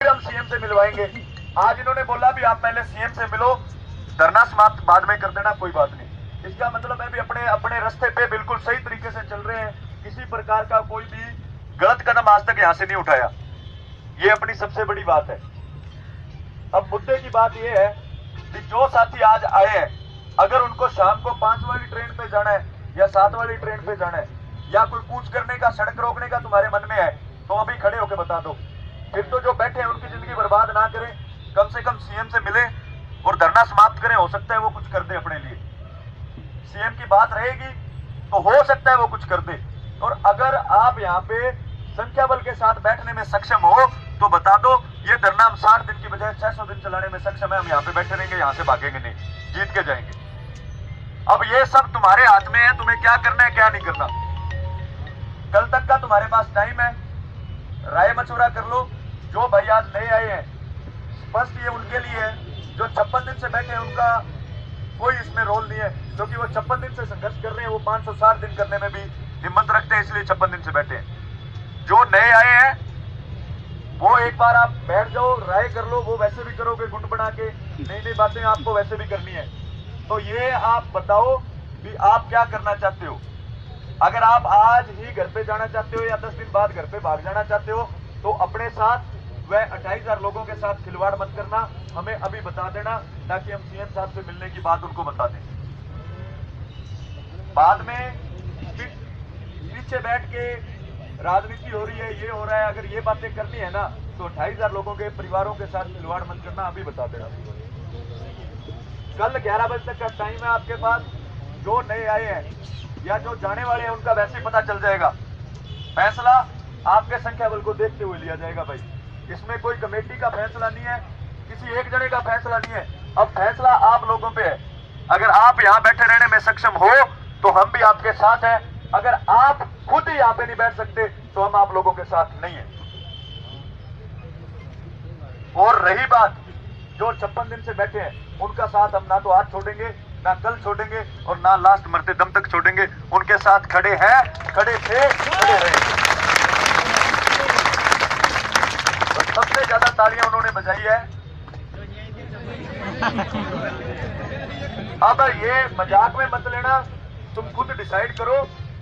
हम सीएम से मिलवाएंगे। आज इन्होंने बोला भी आप पहले सीएम से मिलो, धरना समाप्त बाद में कर देना, कोई बात नहीं। इसका मतलब है भी अपने अपने रास्ते पे बिल्कुल सही तरीके से चल रहे हैं, किसी प्रकार का कोई भी गलत कदम आज तक यहां से नहीं उठाया। ये अपनी सबसे बड़ी बात है। अब मुद्दे की बात यह है कि जो साथी आज आए हैं, अगर उनको शाम को 5 वाली ट्रेन पे जाना है या 7 वाली ट्रेन पे जाना है या कोई कूच करने का, सड़क रोकने का तुम्हारे मन में है तो अभी खड़े होकर बता दो। फिर तो जो बैठे हैं उनकी जिंदगी बर्बाद ना करें, कम से कम सीएम से मिले और धरना समाप्त करें। हो सकता है वो कुछ कर दे अपने लिए, सीएम की बात रहेगी तो हो सकता है वो कुछ कर दे। और अगर आप यहाँ पे संख्या बल के साथ बैठने में सक्षम हो तो बता दो, ये धरना हम 60 दिन की बजाय 600 दिन चलाने में सक्षम है। हम यहाँ पे बैठे रहेंगे, यहाँ से भागेंगे नहीं, जीत के जाएंगे। अब ये सब तुम्हारे हाथ में है, तुम्हें क्या करना है क्या नहीं करना। कल तक का तुम्हारे पास टाइम है, राय मशवरा कर लो। जो भाई आज नए आए हैं, स्पष्ट ये उनके लिए है। जो 56 दिन से बैठे हैं उनका कोई इसमें रोल नहीं है, क्योंकि वो 56 दिन से संघर्ष कर रहे हैं। वो 560 दिन करने में भी हिम्मत रखते हैं, इसलिए 56 दिन से बैठे हैं। जो नए आए हैं वो एक बार आप बैठ जाओ, राय कर लो। वो वैसे भी करोगे गुट बना के, नई नई बातें आपको वैसे भी करनी है। तो ये आप बताओ कि आप क्या करना चाहते हो। अगर आप आज ही घर पे जाना चाहते हो या 10 दिन बाद घर पे भाग जाना चाहते हो तो अपने साथ वह 28,000 लोगों के साथ खिलवाड़ मत करना, हमें अभी बता देना, ताकि हम सीएम साहब से मिलने की बात उनको बता दें। बाद में पीछे बैठ के राजनीति हो रही है, ये हो रहा है, अगर ये बातें करनी है ना तो 28,000 लोगों के परिवारों के साथ खिलवाड़ मत करना, अभी बता देना। कल 11 बजे तक का टाइम है आपके पास। जो नए आए हैं या जो जाने वाले हैं उनका वैसे पता चल जाएगा। फैसला आपके संख्या बल को देखते हुए लिया जाएगा भाई। इसमें कोई कमेटी का फैसला नहीं है, किसी एक जने का फैसला नहीं है। अब फैसला आप लोगों पे है। अगर आप यहाँ बैठे रहने में सक्षम हो तो हम भी आपके साथ हैं। अगर आप खुद ही यहाँ पे नहीं बैठ सकते तो हम आप लोगों के साथ नहीं है। और रही बात जो 56 दिन से बैठे हैं, उनका साथ हम ना तो आज छोड़ेंगे, ना कल छोड़ेंगे और ना लास्ट मरते दम तक छोड़ेंगे। उनके साथ खड़े हैं, खड़े थे, खड़े रहेंगे। तो सबसे ज्यादा तालियां उन्होंने बजाई है। अब ये मजाक में मत लेना, तुम खुद डिसाइड करो।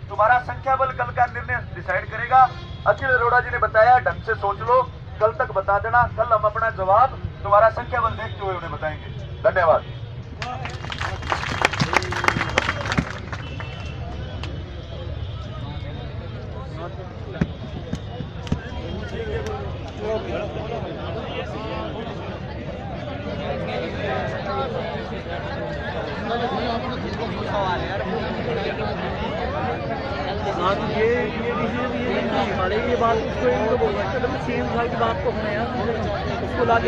तुम्हारा संख्या बल कल का निर्णय डिसाइड करेगा। अखिल अरोड़ा जी ने बताया, ढंग से सोच लो, कल तक बता देना। कल हम अपना जवाब तुम्हारा संख्या बल देखते हुए उन्हें बताएंगे। धन्यवाद। ये बात उसको इनको बोल रहा है, सीएम साहब की बात को हमने यार उसको लाके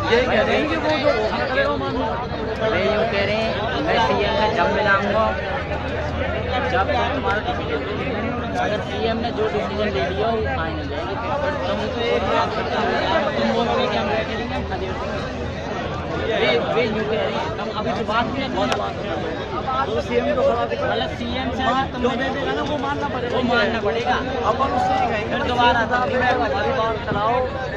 ये कह रहे हैं कि वो जो यूँ कह रहे हैं मैं सीएम से जब मिलाऊंगा जब तुम्हारा डिसीजन, अगर सीएम ने जो डिसीजन ले लिया वो फाइनल है। तुम बोलोगे कि हम बैठे रहेंगे, हम खड़े होंगे। वे यूँ कह रहे हैं, हम अभी जो बात की है बहुत बात है। सीएम को मतलब सीएम से जो दे देगा ना वो मानना पड़ेगा, वो मानना पड़ेगा। अपन उससे फिर दोबारा हमारी बात कराओ,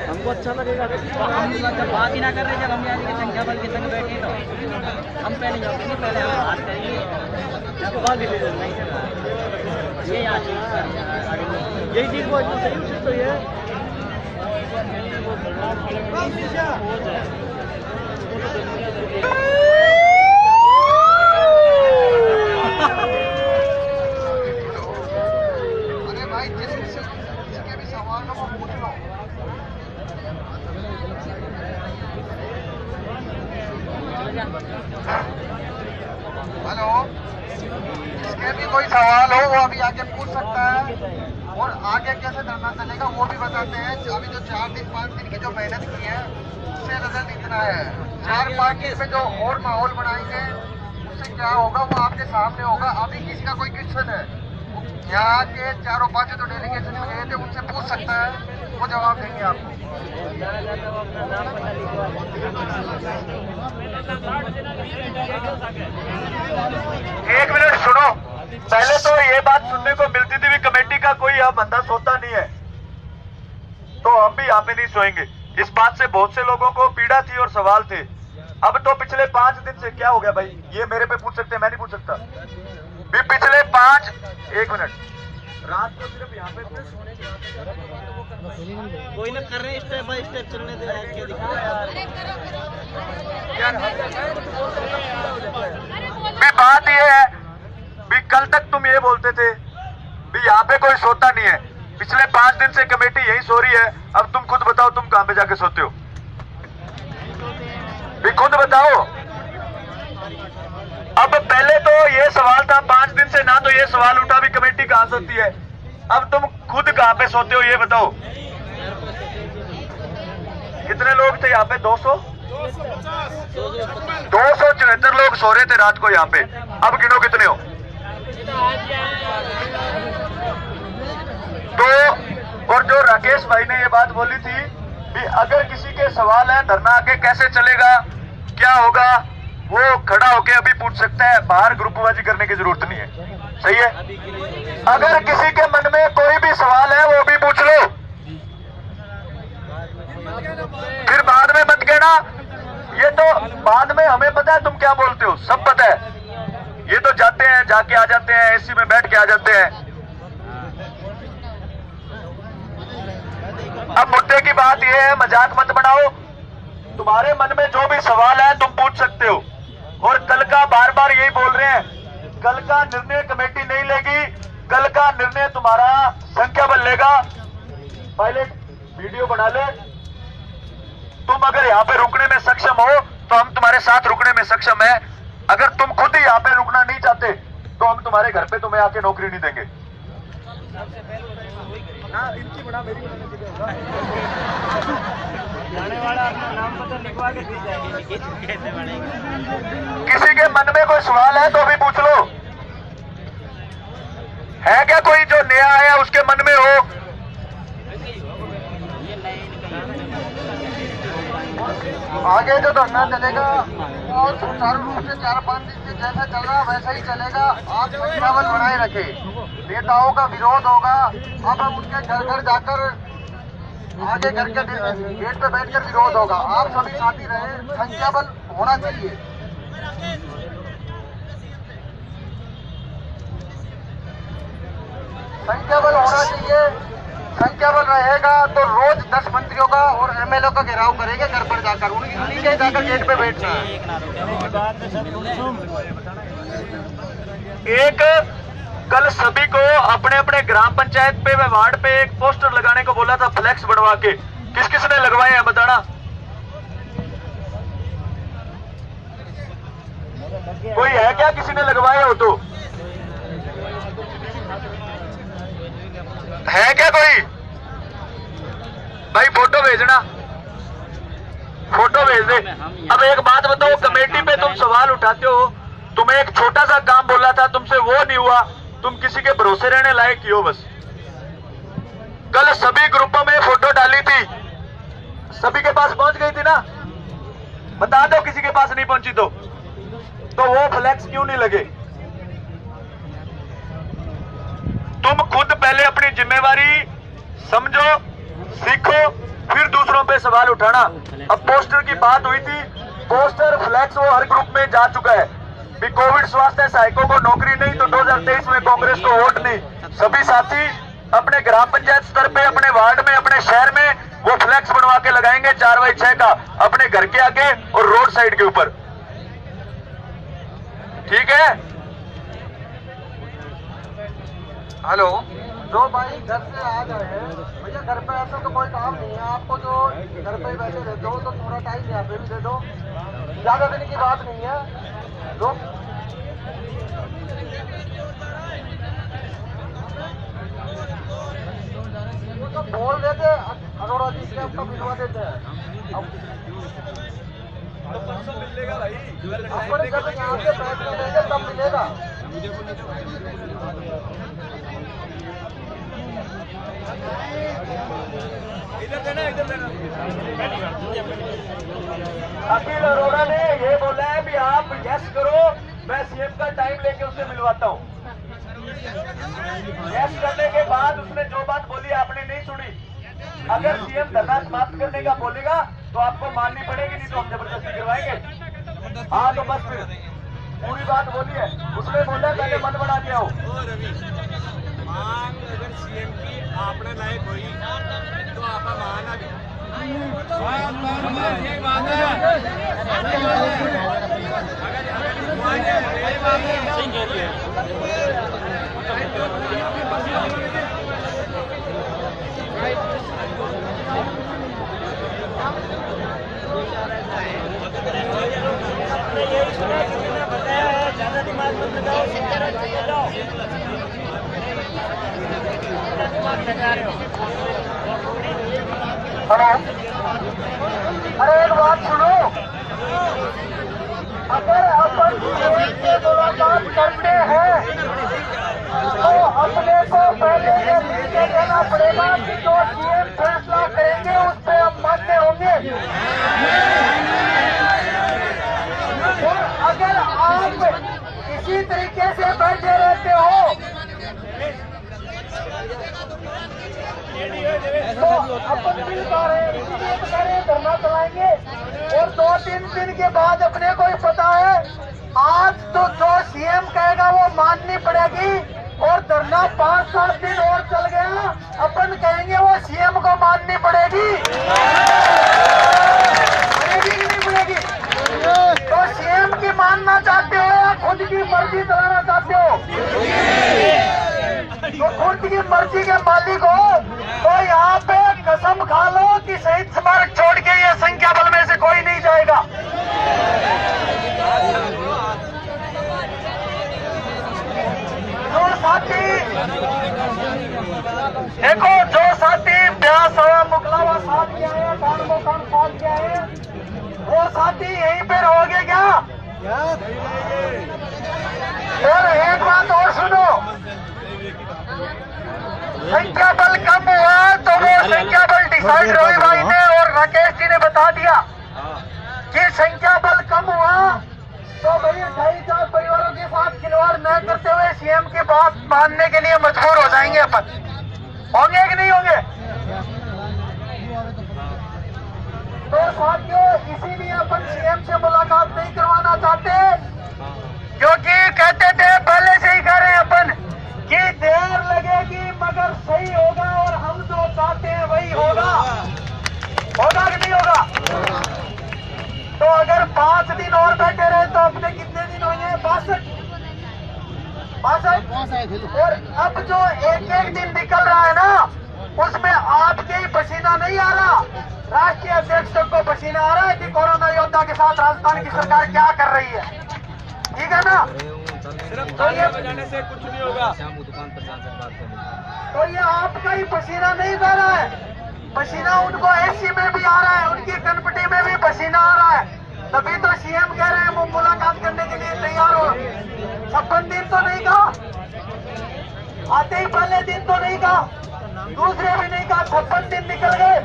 हमको अच्छा लगेगा। तो हम मतलब बात ही ना कर रहे, जब हम यानी कि संख्या बल के संग बैठे तो हम पहले जाएंगे, पहले हम बात करेंगे, उसके बाद डिसीजन नहीं करना। ये आज यही चीज वो इतना सही उचित तो ये अरे भाई जिसके भी सवाल हो वो पूछ लो। हेलो, जिसके भी कोई सवाल हो वो अभी आके पूछ सकता है। और आगे कैसे धरना चलेगा वो भी बताते हैं। अभी जो 4 दिन 5 दिन की जो मेहनत की है उससे रिजल्ट इतना है। 4-5 दिन में जो और माहौल बनाएंगे उससे क्या होगा वो आपके सामने होगा। अभी किसी का कोई क्वेश्चन है, यहाँ के 4-5 जो डेलीगेशन में गए थे उनसे पूछ सकता है, वो जवाब देंगे आपको। एक मिनट सुनो। बंदा सोता नहीं है तो हम भी यहाँ पे नहीं सोएंगे। इस बात से बहुत से लोगों को पीड़ा थी और सवाल थे। अब तो पिछले 5 दिन से क्या हो गया भाई, ये मेरे पे पूछ सकते हैं, मैं नहीं पूछ सकता। भी पिछले 1 मिनट रात को सिर्फ यहाँ पे कोई ना कर रहे हैं, स्टेप बाय स्टेप चलने दे यार, क्या दिक्कत भी बात ये है भी कल तक तुम ये बोलते थे भी यहाँ पे कोई सोता नहीं है, पिछले 5 दिन से कमेटी यही सो रही है। अब तुम खुद बताओ तुम कहां पे जाके सोते हो, भी खुद बताओ। अब पहले तो ये सवाल था 5 दिन से, ना तो ये सवाल उठा भी कमेटी कहां सोती है। अब तुम खुद कहां पे सोते हो ये बताओ। कितने लोग थे यहाँ पे? 274 लोग सो रहे थे रात को यहाँ पे। अब गिनो कितने हो। तो और जो राकेश भाई ने ये बात बोली थी कि अगर किसी के सवाल है धरना आगे कैसे चलेगा, क्या होगा, वो खड़ा होके अभी पूछ सकता है, बाहर ग्रुपबाजी करने की जरूरत नहीं है। सही है? अगर किसी के मन में कोई भी सवाल है वो भी पूछ लो, फिर बाद में मत कहना ये तो बाद में हमें पता है तुम क्या बोलते हो, सब पता है। ये तो जाते हैं, जाके आ जाते हैं, एसी में बैठ के आ जाते हैं। अब मुद्दे की बात यह है, मजाक मत बनाओ। तुम्हारे मन में जो भी सवाल है तुम पूछ सकते हो। और कल का बार बार यही बोल रहे हैं, कल का निर्णय कमेटी नहीं लेगी, कल का निर्णय तुम्हारा संख्या बल लेगा। पायलट वीडियो बना ले। तुम अगर यहाँ पे रुकने में सक्षम हो तो हम तुम्हारे साथ रुकने में सक्षम है। अगर तुम खुद ही यहाँ पे रुकना नहीं चाहते तो हम तुम्हारे घर पे तुम्हें आके नौकरी नहीं देंगे। इनकी बड़ा मेरी जाने वाला अपना नाम पता लिखवा के दी जाएगी। किसी के मन में कोई सवाल है तो भी पूछ लो। है क्या कोई जो नया आया उसके मन में हो? आगे जो धरना चलेगा और सुचारू रूप से 4-5 दिन से जैसा चल रहा वैसा ही चलेगा। आप संख्याबल बनाए रखे, नेताओं का विरोध होगा। अब हम उनके घर घर जाकर आगे घर के गेट पे बैठकर विरोध होगा। आप सभी साथी रहे, संख्याबल होना चाहिए। संख्याबल होना चाहिए। संख्याबल रहेगा तो रोज 10 मंत्रियों का और एमएलए का घेराव करेंगे घर पर जाकर, उन्हीं के जाकर गेट पे बैठना है। एक कल सभी को अपने अपने ग्राम पंचायत पे व वार्ड पे एक पोस्टर लगाने को बोला था, फ्लैक्स बनवा के। किस किस ने लगवाए हैं बताना। कोई है क्या किसी ने लगवाए हो तो? है क्या कोई? भाई फोटो भेजना, फोटो भेज दे। अब एक बात बताओ, कमेटी पे तुम सवाल उठाते हो, तुम्हें एक छोटा सा काम बोला था, तुमसे वो नहीं हुआ, तुम किसी के भरोसे रहने लायक ही हो बस। कल सभी ग्रुपों में फोटो डाली थी, सभी के पास पहुंच गई थी ना? बता दो किसी के पास नहीं पहुंची तो वो फ्लैक्स क्यों नहीं लगे? तुम खुद पहले अपनी जिम्मेवारी समझो, सीखो, फिर दूसरों पे सवाल उठाना। अब पोस्टर की बात हुई थी, पोस्टर फ्लैक्स वो हर ग्रुप में जा चुका है। भी कोविड स्वास्थ्य सहायकों को नौकरी नहीं तो 2023 में कांग्रेस को वोट नहीं। सभी साथी अपने ग्राम पंचायत स्तर पे, अपने वार्ड में, अपने शहर में वो फ्लैक्स बनवा के लगाएंगे 4x6 का, अपने घर के आगे और रोड साइड के ऊपर। ठीक है? हेलो, जो भाई घर से आ गए हैं भैया, घर पे ऐसा तो कोई काम नहीं है। आपको जो घर पे बैठे रहते हो तो थोड़ा टाइम यहाँ पे भी दे दो, ज्यादा दिन की बात नहीं है। लोग वो तो बोल देते अरोड़ा जी से आपका मिलवा देते हैं। अब तो परसों मिलेगा भाई, अपने जब यहाँ से फैसले लेंगे तब मिलेगा। इधर देना, इधर देना। अखिल अरोड़ा ने ये बोला है भी आप यस करो, मैं सीएम का टाइम लेके उससे मिलवाता हूँ। टेस्ट करने के बाद उसने जो बात बोली आपने नहीं सुनी। अगर सीएम धरना समाप्त करने का बोलेगा तो आपको माननी पड़ेगी, नहीं तो हम जबरदस्ती करवाएंगे। हाँ तो बस फिर पूरी बात बोली है। उसने बोला पहले मन बना के आओ। मांग अगर सीएम की आपने लायक हुई तो आप माना भी हेलो, अरे एक बात सुनो, अगर अपन सीएम से मुलाकात करते हैं तो अपने को पहले ये निर्णय लेना पड़ेगा कि जो सीएम फैसला करेंगे उस पर हम मानते होंगे। और अगर आप इसी तरीके से बैठे रहते हो तो अपन मिल पा रहे हैं, इसलिए तो कह रहे हैं धरना चलाएंगे। और 2-3 दिन के बाद अपने को ही पता है, आज तो जो सीएम कहेगा वो माननी पड़ेगी। और धरना 5-7 दिन और चल गया, अपन कहेंगे वो सीएम को माननी पड़ेगी। पड़ेगी कि नहीं पड़ेगी? तो सीएम की मानना चाहते हो या खुद की मर्जी चलाना चाहते हो? तो खुद की मर्जी के मालिक हो तो यहाँ पे कसम खा लो कि शहीद स्मारक छोड़ के ये संख्या बल में से कोई नहीं जाएगा। जो साथी देखो, जो साथी ब्यास हवा मुकलावा साथ के आए, कान को कान साथ के आए, वो साथी यहीं पे रहोगे क्या? और एक बात और सुनो, संख्या बल कम हुआ तो वो संख्या बल डिसाइड रोहित भाई ने और राकेश जी ने बता दिया कि संख्या बल कम हुआ तो भाई 2.5-4 परिवारों के साथ खिलवाड़ न करते हुए सीएम की बात मानने के लिए मजबूर हो जाएंगे। अपन होंगे कि नहीं होंगे? तो साथियों, इसीलिए अपन सीएम से मुलाकात नहीं करवाना चाहते, क्योंकि कहते थे पहले से ही कह रहे हैं अपन कि देर लगेगी मगर सही होगा और हम जो चाहते हैं वही होगा। होगा कि नहीं होगा? तो अगर 5 दिन और बैठे रहे तो अपने कितने दिन होंगे? 62। और अब जो एक दिन निकल रहा है ना, उसमें आपके ही पसीना नहीं आ रहा, राष्ट्रीय अध्यक्ष तक को पसीना आ रहा है कि कोरोना योद्धा के साथ राजस्थान की सरकार क्या कर रही है। ठीक है ना? तो ये जाने से कुछ नहीं होगा। तो ये आपका ही पसीना नहीं बह रहा है, पसीना उनको एसी में भी आ रहा है, उनकी कनपटी में भी पसीना आ रहा है। तभी तो सीएम कह रहे हैं वो मुलाकात करने के लिए तैयार हो। 56 दिन तो नहीं कहा, आते ही पहले दिन तो नहीं कहा, दूसरे भी नहीं कहा, 56 दिन निकल गए।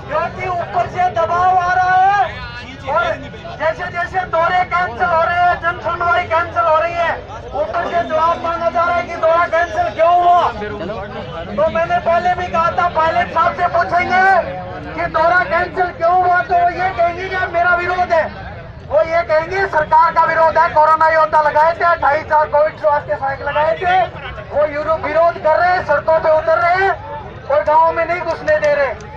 क्योंकि ऊपर से दबाव आ रहा है और जैसे जैसे दौरे कैंसिल हो रहे हैं, जन सुनवाई कैंसिल हो रही है, ऊपर से जवाब मांगा जा रहा है कि दौरा कैंसिल क्यों हुआ। तो मैंने पहले भी कहा था, पायलट साहब से पूछेंगे कि दौरा कैंसिल क्यों हुआ तो ये कहेंगे कि मेरा विरोध है। वो ये कहेंगे सरकार का विरोध है, कोरोना योद्धा लगाए थे, 2.5-4 कोविड स्वास्थ्य सहायक लगाए थे, वो विरोध कर रहे हैं, सड़कों पे उतर रहे हैं और गाँव में नहीं घुसने दे रहे।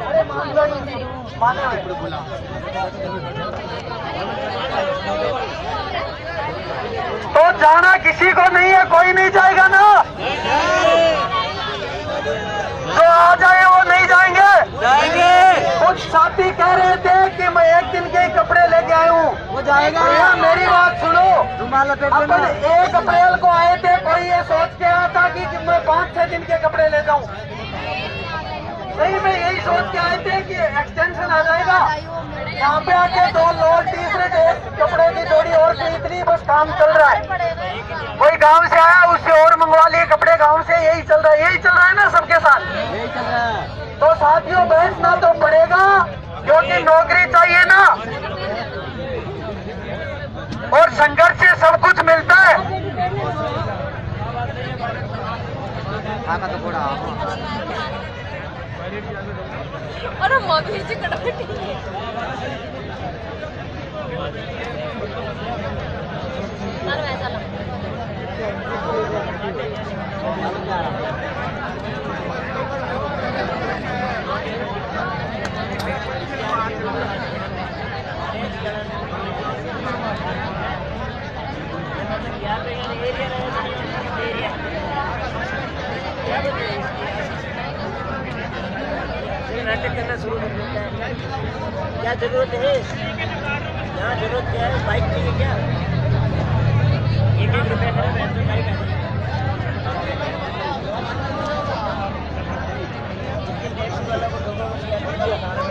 अरे माने तो जाना किसी को नहीं है, कोई नहीं जाएगा ना। जो आ जाए वो नहीं जाएंगे। कुछ साथी कह रहे थे कि मैं 1 दिन के ही कपड़े लेके आया हूँ, वो जाएगा। भैया मेरी बात सुनो, अपन 1 अप्रैल को आए थे, कोई ये सोच के आया था कि मैं 5-6 दिन के कपड़े ले जाऊँ। सही में यही सोच के आए थे कि एक्सटेंशन आ जाएगा, यहाँ पे आके 2 लोड तीसरे कपड़े की जोड़ी और खरीद ली, बस काम चल रहा है। कोई गांव से आया उससे और मंगवा लिए कपड़े गांव से, यही चल रहा है, यही चल रहा है ना सबके साथ। तो साथियों बैठना तो पड़ेगा क्योंकि नौकरी चाहिए ना। और संघर्ष से सब कुछ मिलता है। अरे मम्मी जी कड़कटी नाटक करना शुरू कर देता है। क्या जरूरत है? यहाँ जरूरत क्या है? बाइक चाहिए क्या? 1-1 रुपया करें पेट्रोल का ही पैसा। 150 वाला को 200 रुपया